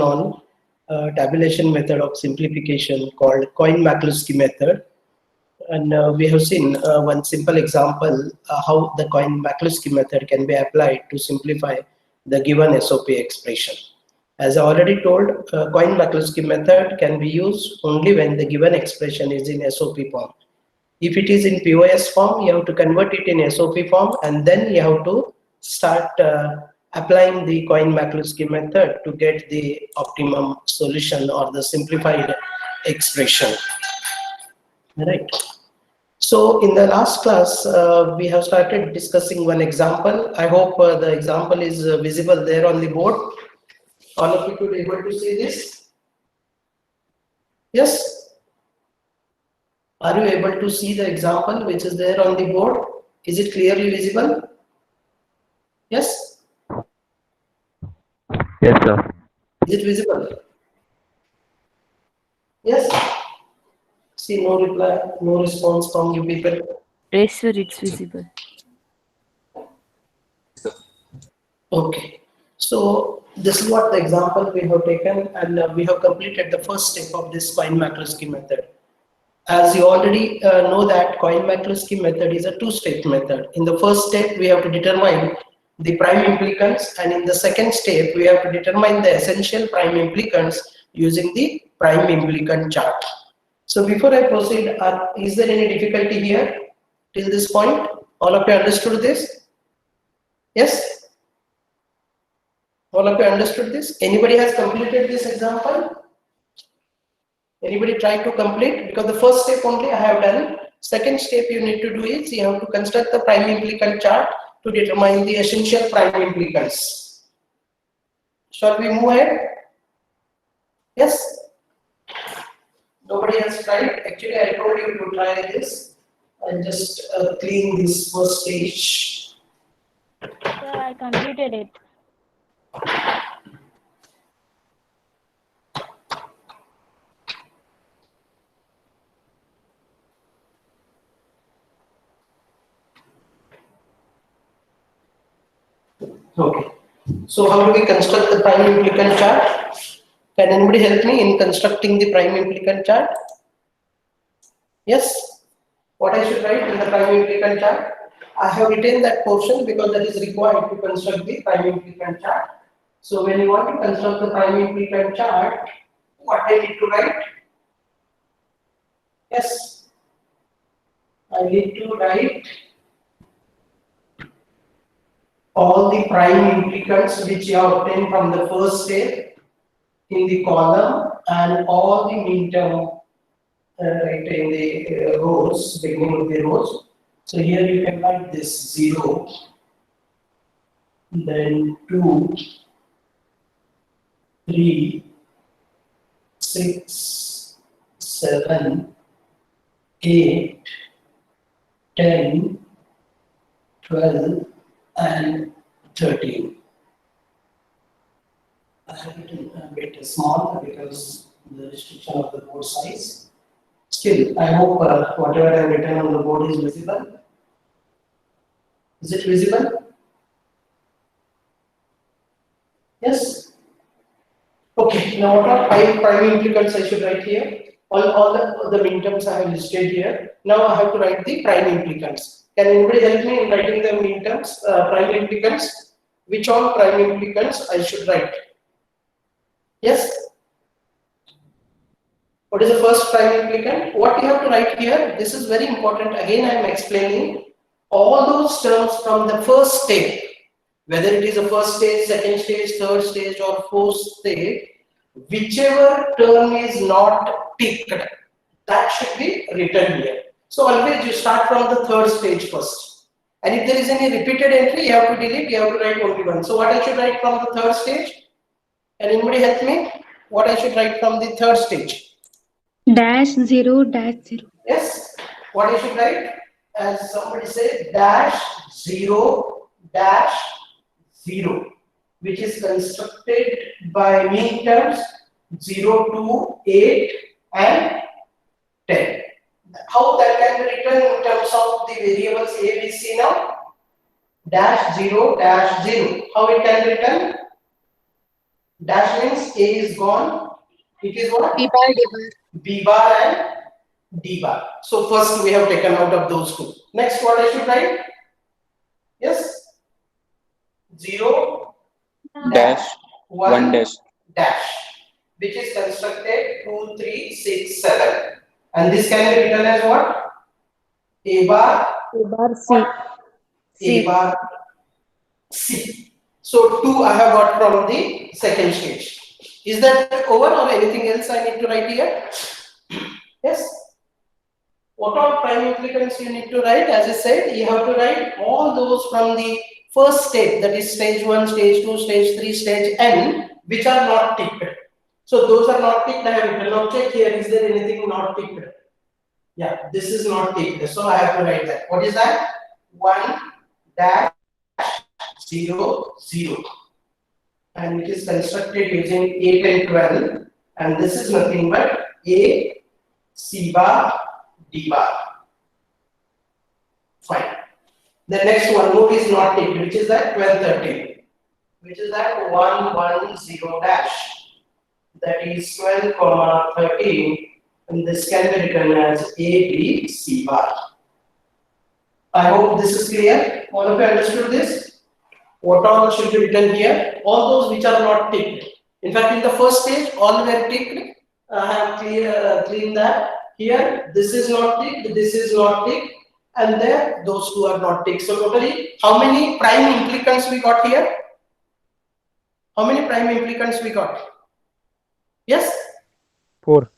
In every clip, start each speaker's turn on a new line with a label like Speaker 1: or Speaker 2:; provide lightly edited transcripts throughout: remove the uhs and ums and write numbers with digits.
Speaker 1: on tabulation method of simplification called Cohen-McCluskey method. And we have seen one simple example how the Cohen-McCluskey method can be applied to simplify the given SOP expression. As I already told, Cohen-McCluskey method can be used only when the given expression is in SOP form. If it is in POS form, you have to convert it in SOP form, and then you have to start applying the Cohen-McCluskey method to get the optimum solution or the simplified expression. Right. So in the last class, we have started discussing one example. I hope the example is visible there on the board. All of you could be able to see this? Yes? Are you able to see the example which is there on the board? Is it clearly visible? Yes?
Speaker 2: Yes, sir.
Speaker 1: Is it visible? Yes? See, no reply, no response from you people.
Speaker 3: Yes, sir, it's visible.
Speaker 1: Okay. So this is what the example we have taken, and we have completed the first step of this Cohen-McCluskey method. As you already know that Cohen-McCluskey method is a two-step method. In the first step, we have to determine the prime implicants, and in the second step, we have to determine the essential prime implicants using the prime implicant chart. So before I proceed, is there any difficulty here till this point? All of you understood this? Yes? All of you understood this? Anybody has completed this example? Anybody try to complete? Because the first step only I have done. Second step you need to do is you have to construct the prime implicant chart to determine the essential prime implicants. Shall we move ahead? Yes? Nobody has tried. Actually, I told you to try this. I'll just clean this first stage.
Speaker 4: Sir, I completed it.
Speaker 1: Okay. So how do we construct the prime implicant chart? Can anybody help me in constructing the prime implicant chart? Yes? What I should write in the prime implicant chart? I have written that portion because that is required to construct the prime implicant chart. So when you want to construct the prime implicant chart, what I need to write? Yes? I need to write all the prime implicants which you have obtained from the first step in the column and all the midterm right in the rows, beginning of the rows. So here you can write this 0, then 2, 3, 6, 7, 8, 10, 12, and 13. I have written a bit small because the restriction of the board size. Still, I hope whatever I have written on the board is visible. Is it visible? Yes? Okay, now what are 5 prime implicants I should write here? All the midterms I have listed here. Now I have to write the prime implicants. Can anybody help me in writing the midterms, prime implicants? Which all prime implicants I should write? Yes? What is the first prime implicant? What you have to write here, this is very important. Again, I am explaining all those terms from the first step, whether it is the first stage, second stage, third stage, or fourth stage, whichever term is not ticked, that should be written here. So always you start from the third stage first. And if there is any repeated entry, you have to delete, you have to write only one. So what I should write from the third stage? Can anybody help me? What I should write from the third stage?
Speaker 5: -0, -0.
Speaker 1: Yes. What I should write? As somebody said, -0, -0, which is constructed by midterms 0, 2, 8, and 10. How that can be written in terms of the variables A, B, C now? -0, -0. How it can be written? Dash means A is gone. It is what?
Speaker 5: B bar, D bar.
Speaker 1: B bar and D bar. So first we have taken out of those two. Next, what I should write? Yes. 0
Speaker 2: dash 1 dash
Speaker 1: dash, which is constructed 2, 3, 6, 7. And this can be written as what? A bar,
Speaker 5: A bar C.
Speaker 1: A bar, C. So 2 I have got from the second stage. Is that over or anything else I need to write here? Yes. What all prime implicants you need to write? As I said, you have to write all those from the first step, that is stage 1, stage 2, stage 3, stage n, which are not ticked. So those are not ticked. I have written. Now check here. Is there anything not ticked? Yeah, this is not ticked. So I have to write that. What is that? 1 dash 0 0. And it is constructed using 8 and 12. And this is nothing but A, C bar, D bar. Fine. The next one, node is not ticked, which is that 12 13, which is that 1 1 0 dash. That is 12 comma 13, and this can be written as A B C bar. I hope this is clear. All of you understood this? What all should be written here? All those which are not ticked. In fact, in the first stage, all were ticked. I have cleaned that. Here, this is not ticked, this is not ticked, and there, those two are not ticked. So totally, how many prime implicants we got here? How many prime implicants we got? Yes?
Speaker 6: 4.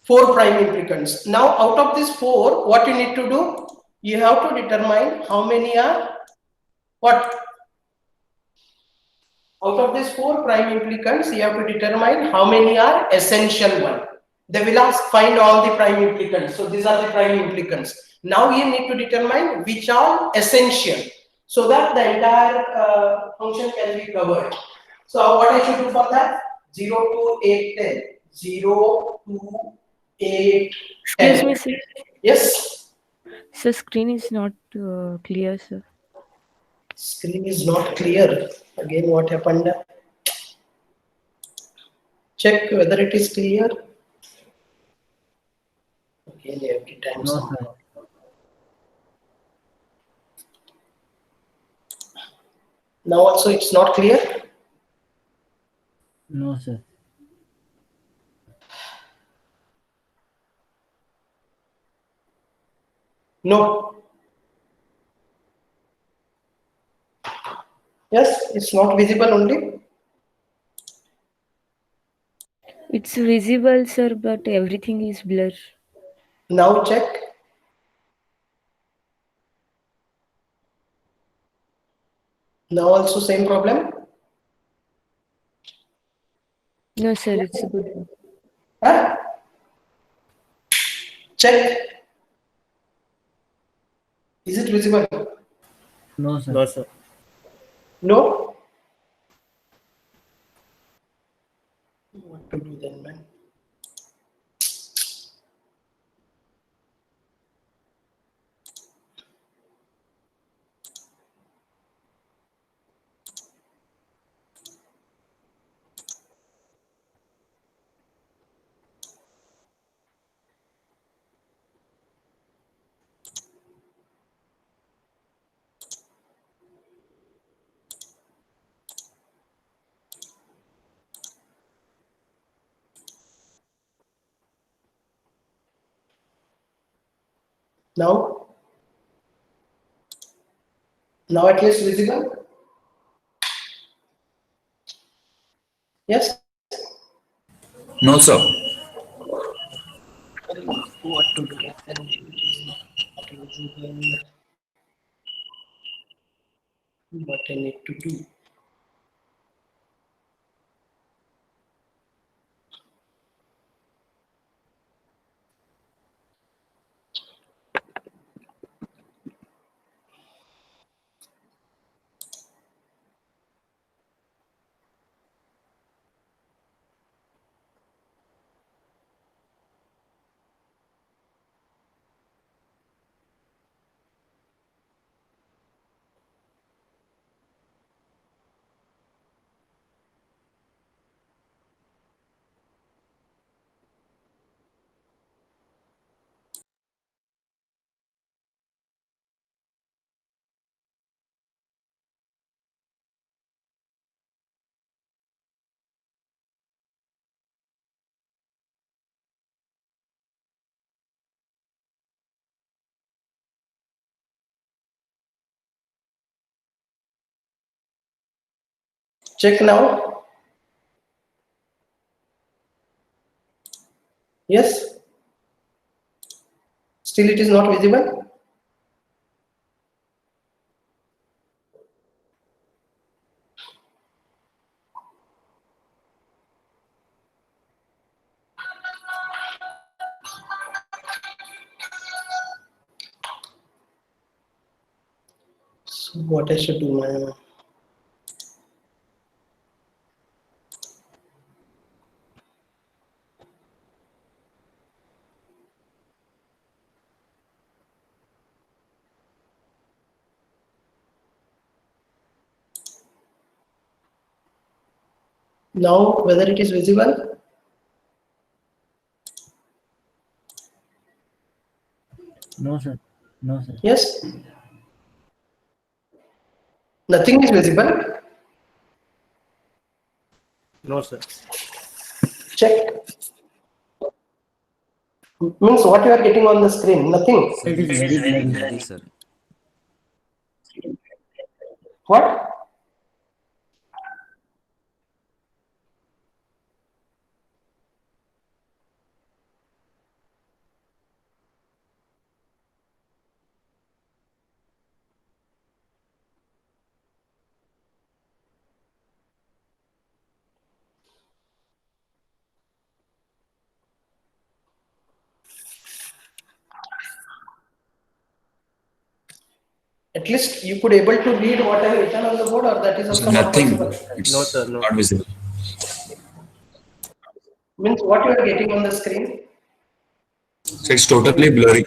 Speaker 1: 4 prime implicants. Now, out of these 4, what you need to do? You have to determine how many are what? Out of these 4 prime implicants, you have to determine how many are essential one. They will ask find all the prime implicants. So these are the prime implicants. Now you need to determine which are essential, so that the entire function can be covered. So what I should do for that? 0 to 8 10. 0 to 8 10.
Speaker 3: Excuse me, sir.
Speaker 1: Yes.
Speaker 3: So screen is not clear, sir.
Speaker 1: Screen is not clear. Again, what happened? Check whether it is clear. Again, every time.
Speaker 6: No,
Speaker 1: somehow.
Speaker 6: sir.
Speaker 1: Now also it's not clear.
Speaker 6: No, sir.
Speaker 1: No. Yes, it's not visible only.
Speaker 3: It's visible, sir, but everything is blur.
Speaker 1: Now check. Now also same problem.
Speaker 3: No, sir, it's good.
Speaker 1: Huh? Check. Is it visible?
Speaker 6: No, sir. No, sir.
Speaker 1: No. What to do then, man? Now. Now at least visible. Yes.
Speaker 2: no sir
Speaker 1: What to do? It is not visible. What I need to do? Check now. Yes. Still it is not visible. So what I should do now? Now whether it is visible?
Speaker 6: No, sir. No, sir.
Speaker 1: Yes. Nothing is visible.
Speaker 6: No, sir.
Speaker 1: Check. Means what you are getting on the screen? Nothing.
Speaker 6: It is very blank.
Speaker 2: Very, sir.
Speaker 1: What? At least you could able to read what I have written on the board, or that is also not
Speaker 2: Nothing.
Speaker 1: possible.
Speaker 2: It's
Speaker 6: No, sir, no.
Speaker 2: not visible.
Speaker 1: Means what you are getting on the screen?
Speaker 2: So it's totally blurry.